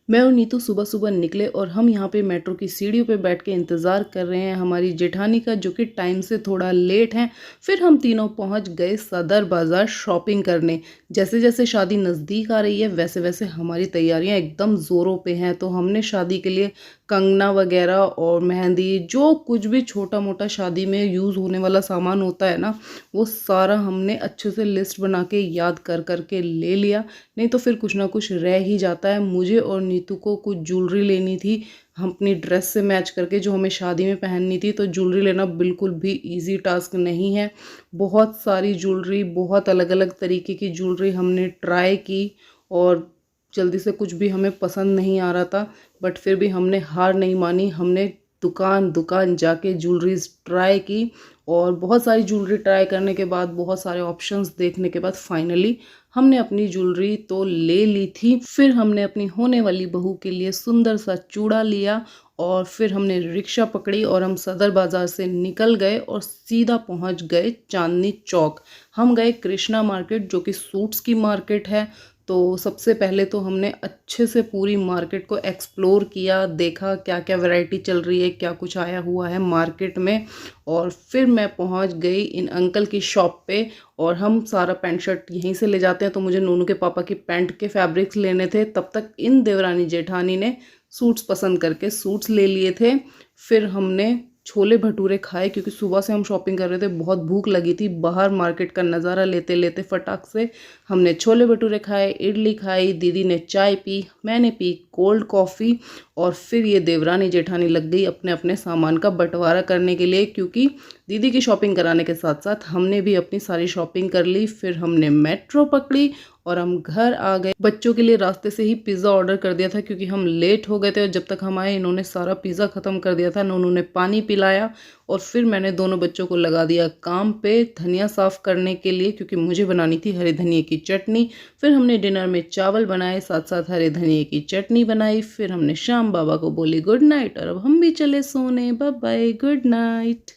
मैं और नीतू सुबह-सुबह निकले और हम यहाँ पे मेट्रो की सीढ़ियों पे बैठ के इंतज़ार कर रहे हैं हमारी जेठानी का, जो कि टाइम से थोड़ा लेट हैं। फिर हम तीनों पहुँच गए सदर बाज़ार शॉपिंग करने। जैसे-जैसे शादी नज़दीक आ रही है, वैसे-वैसे हमारी तैयारियाँ एकदम ज़ोरों पे हैं। तो हमने शादी के लिए कंगना वगैरह और मेहंदी, जो कुछ भी छोटा-मोटा शादी में यूज़ होने वाला सामान होता है ना, वो सारा हमने अच्छे से लिस्ट बना के याद कर के ले लिया। नहीं तो फिर कुछ ना कुछ रह ही जाता है। मुझे और नीतू को कुछ ज्वेलरी लेनी थी, हम अपनी ड्रेस से मैच करके, जो हमें शादी में पहननी थी। तो ज्वेलरी लेना बिल्कुल भी ईज़ी टास्क नहीं है। बहुत सारी ज्वेलरी, बहुत अलग-अलग तरीके की ज्वेलरी हमने ट्राई की और जल्दी से कुछ भी हमें पसंद नहीं आ रहा था। बट फिर भी हमने हार नहीं मानी। हमने दुकान-दुकान जाके ज्वेलरीज़ ट्राई की और बहुत सारी ज्वेलरी ट्राई करने के बाद, बहुत सारे ऑप्शंस देखने के बाद फाइनली हमने अपनी ज्वेलरी तो ले ली थी। फिर हमने अपनी होने वाली बहू के लिए सुंदर सा चूड़ा लिया और फिर हमने रिक्शा पकड़ी और हम सदर बाज़ार से निकल गए और सीधा पहुंच गए चांदनी चौक। हम गए कृष्णा मार्केट, जो कि सूट्स की मार्केट है। तो सबसे पहले तो हमने अच्छे से पूरी मार्केट को एक्सप्लोर किया, देखा क्या क्या वैरायटी चल रही है, क्या कुछ आया हुआ है मार्केट में। और फिर मैं पहुंच गई इन अंकल की शॉप पे और हम सारा पैंट शर्ट यहीं से ले जाते हैं। तो मुझे नूनू के पापा की पैंट के फैब्रिक्स लेने थे। तब तक इन देवरानी जेठानी ने सूट्स पसंद करके सूट्स ले लिए थे। फिर हमने छोले भटूरे खाए, क्योंकि सुबह से हम शॉपिंग कर रहे थे, बहुत भूख लगी थी। बाहर मार्केट का नज़ारा लेते लेते फटाक से हमने छोले भटूरे खाए, इडली खाई, दीदी ने चाय पी, मैंने पी कोल्ड कॉफ़ी। और फिर ये देवरानी जेठानी लग गई अपने अपने सामान का बंटवारा करने के लिए, क्योंकि दीदी की शॉपिंग कराने के साथ साथ हमने भी अपनी सारी शॉपिंग कर ली। फिर हमने मेट्रो पकड़ी और हम घर आ गए। बच्चों के लिए रास्ते से ही पिज़्ज़ा ऑर्डर कर दिया था, क्योंकि हम लेट हो गए थे और जब तक हम आए इन्होंने सारा पिज़्ज़ा ख़त्म कर दिया था। उन्होंने पानी पिलाया और फिर मैंने दोनों बच्चों को लगा दिया काम पे धनिया साफ़ करने के लिए, क्योंकि मुझे बनानी थी हरे धनिए की चटनी। फिर हमने डिनर में चावल बनाए, साथ साथ हरे धनिए की चटनी बनाई। फिर हमने श्याम बाबा को बोली गुड नाइट और अब हम भी चले सोने। Bye bye, good night.